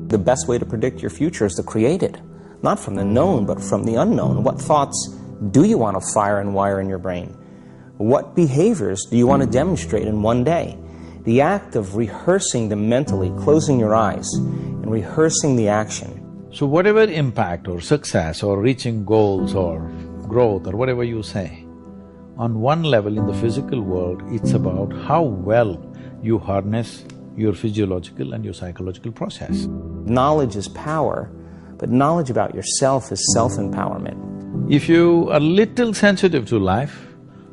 The best way to predict your future is to create it, not from the known, but from the unknown. What thoughts do you want to fire and wire in your brain? What behaviors do you want to demonstrate in one day? The act of rehearsing them mentally, closing your eyes, and rehearsing the action. So whatever impact or success or reaching goals or growth or whatever you say, on one level in the physical world, it's about how well you harness your physiological and your psychological process. Knowledge is power, but knowledge about yourself is self-empowerment. If you are little sensitive to life,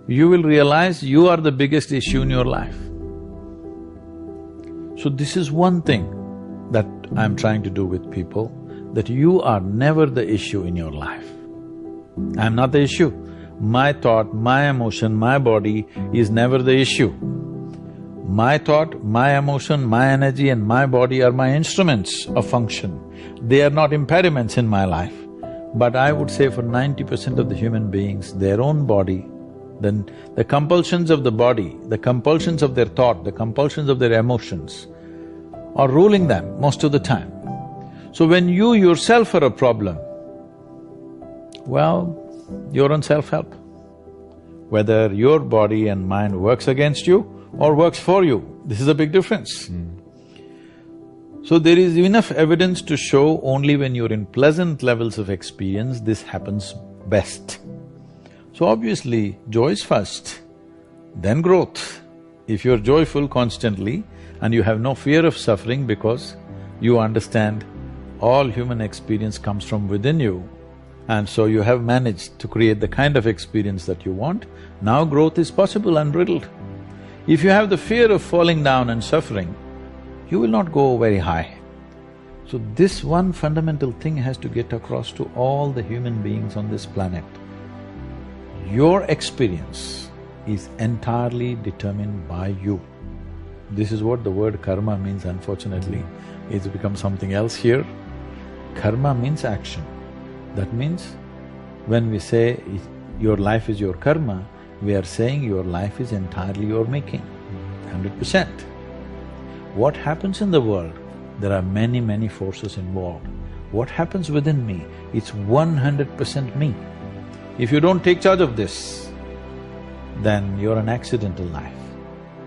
you will realize you are the biggest issue in your life. So this is one thing that I'm trying to do with people, that you are never the issue in your life. I'm not the issue. My thought, my emotion, my body is never the issue. My thought, my emotion, my energy and my body are my instruments of function. They are not impediments in my life. But I would say for 90% of the human beings, their own body, then the compulsions of the body, the compulsions of their thought, the compulsions of their emotions are ruling them most of the time. So when you yourself are a problem, well, you're on self-help. Whether your body and mind works against you or works for you, this is a big difference. So there is enough evidence to show only when you're in pleasant levels of experience, this happens best. So obviously, joy is first, then growth. If you're joyful constantly and you have no fear of suffering because you understand all human experience comes from within you, and so you have managed to create the kind of experience that you want, now growth is possible unbridled. If you have the fear of falling down and suffering, you will not go very high. So this one fundamental thing has to get across to all the human beings on this planet. Your experience is entirely determined by you. This is what the word karma means, unfortunately. It's become something else here. Karma means action. That means when we say your life is your karma, we are saying your life is entirely your making, 100%. What happens in the world? There are many, many forces involved. What happens within me? It's 100% me. If you don't take charge of this, then you're an accidental life.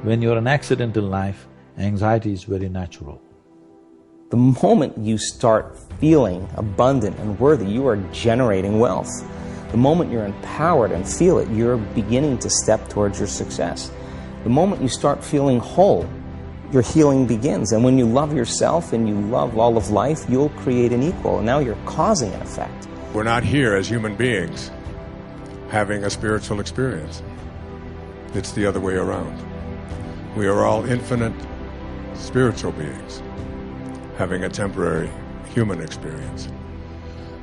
When you're an accidental life, anxiety is very natural. The moment you start feeling abundant and worthy, you are generating wealth. The moment you're empowered and feel it, you're beginning to step towards your success. The moment you start feeling whole, your healing begins. And when you love yourself and you love all of life, you'll create an equal, and now you're causing an effect. We're not here as human beings having a spiritual experience. It's the other way around. We are all infinite spiritual beings having a temporary human experience.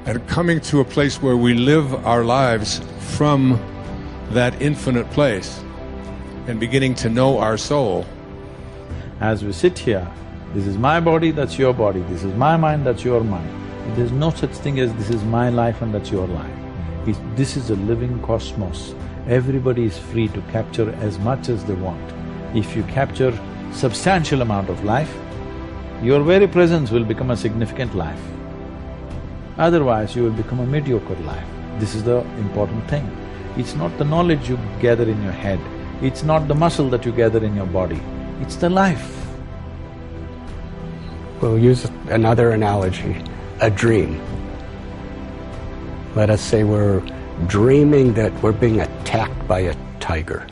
And coming to a place where we live our lives from that infinite place and beginning to know our soul. As we sit here, this is my body, that's your body, this is my mind, that's your mind. There's no such thing as this is my life and that's your life. This is a living cosmos. Everybody is free to capture as much as they want. If you capture substantial amount of life, your very presence will become a significant life. Otherwise, you will become a mediocre life. This is the important thing. It's not the knowledge you gather in your head, it's not the muscle that you gather in your body, it's the life. We'll use another analogy, a dream. Let us say we're dreaming that we're being attacked by a tiger.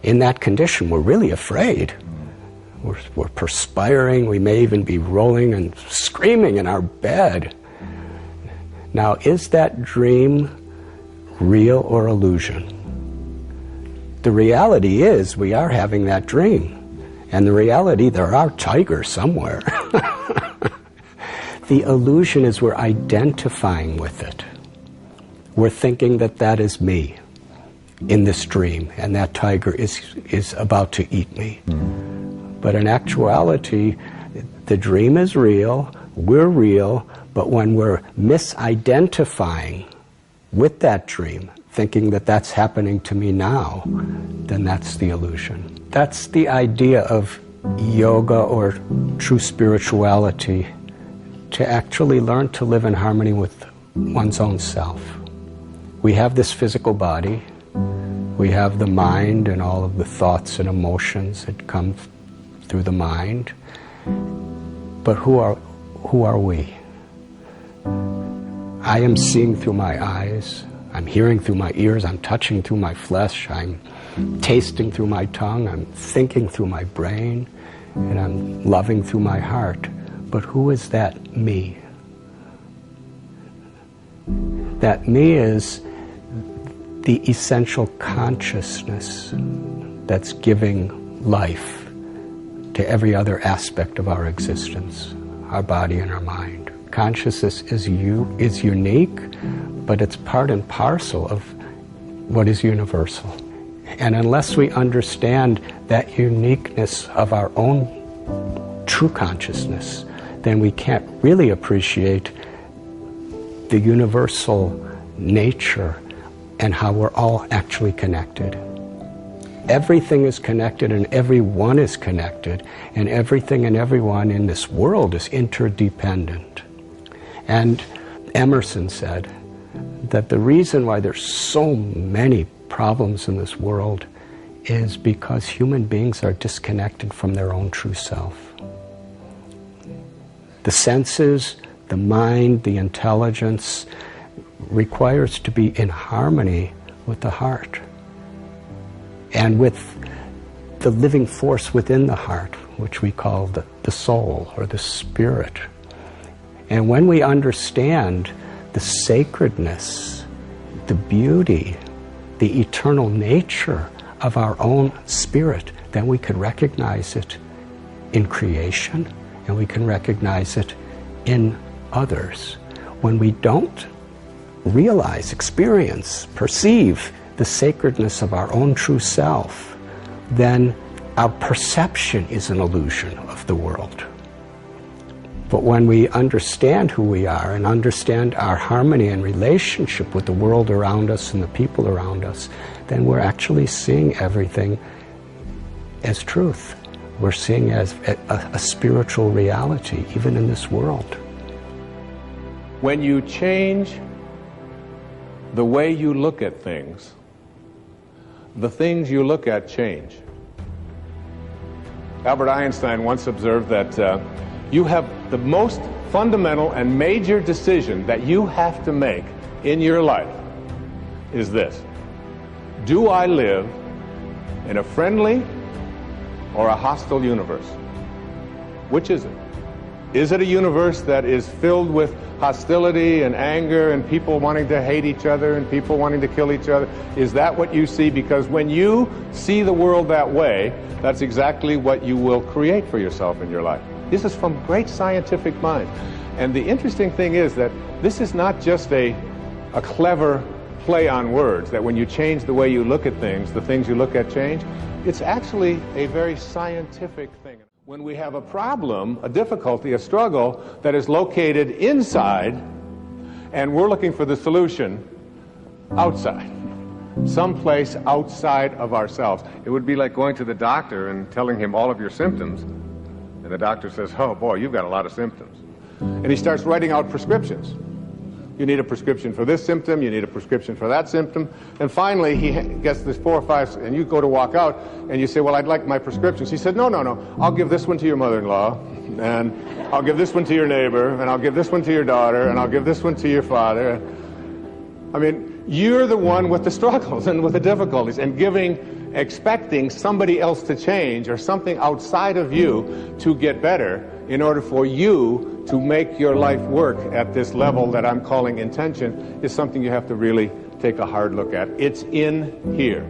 In that condition, we're really afraid. We're perspiring, we may even be rolling and screaming in our bed. Now, is that dream real or illusion? The reality is we are having that dream. And the reality, there are tigers somewhere. The illusion is we're identifying with it. We're thinking that that is me in this dream, and that tiger is about to eat me. But in actuality, the dream is real, we're real, but when we're misidentifying with that dream, thinking that that's happening to me now, then that's the illusion. That's the idea of yoga or true spirituality to actually learn to live in harmony with one's own self. We have this physical body, we have the mind and all of the thoughts and emotions that come through the mind, but who are we? I am seeing through my eyes, I'm hearing through my ears, I'm touching through my flesh, I'm tasting through my tongue, I'm thinking through my brain, and I'm loving through my heart. But who is that me? That me is the essential consciousness that's giving life to every other aspect of our existence, our body and our mind. Consciousness is unique, but it's part and parcel of what is universal. And unless we understand that uniqueness of our own true consciousness, then we can't really appreciate the universal nature and how we're all actually connected. Everything is connected and everyone is connected, and everything and everyone in this world is interdependent. And Emerson said that the reason why there's so many problems in this world is because human beings are disconnected from their own true self. The senses, the mind, the intelligence requires to be in harmony with the heart and with the living force within the heart, which we call the soul or the spirit. And when we understand the sacredness, the beauty, the eternal nature of our own spirit, then we can recognize it in creation and we can recognize it in others. When we don't realize, experience, perceive the sacredness of our own true self, then our perception is an illusion of the world. But when we understand who we are and understand our harmony and relationship with the world around us and the people around us, then we're actually seeing everything as truth. We're seeing as a spiritual reality, even in this world. When you change the way you look at things, the things you look at change. Albert Einstein once observed that you have the most fundamental and major decision that you have to make in your life is this: do I live in a friendly or a hostile universe? Which is it? Is it a universe that is filled with hostility and anger and people wanting to hate each other and people wanting to kill each other? Is that what you see? Because when you see the world that way, that's exactly what you will create for yourself in your life. This is from great scientific minds. And the interesting thing is that this is not just a clever play on words, that when you change the way you look at things, the things you look at change. It's actually a very scientific thing. When we have a problem, a difficulty, a struggle that is located inside, and we're looking for the solution outside, someplace outside of ourselves. It would be like going to the doctor and telling him all of your symptoms, and the doctor says, "Oh boy, you've got a lot of symptoms." And he starts writing out prescriptions. You need a prescription for this symptom, you need a prescription for that symptom, and finally he gets this 4 or 5, and you go to walk out, and you say, "Well, I'd like my prescriptions." He said, no, I'll give this one to your mother-in-law, and I'll give this one to your neighbor, and I'll give this one to your daughter, and I'll give this one to your father. I mean, you're the one with the struggles and with the difficulties, and expecting somebody else to change or something outside of you to get better in order for you to make your life work at this level that I'm calling intention is something you have to really take a hard look at. It's in here.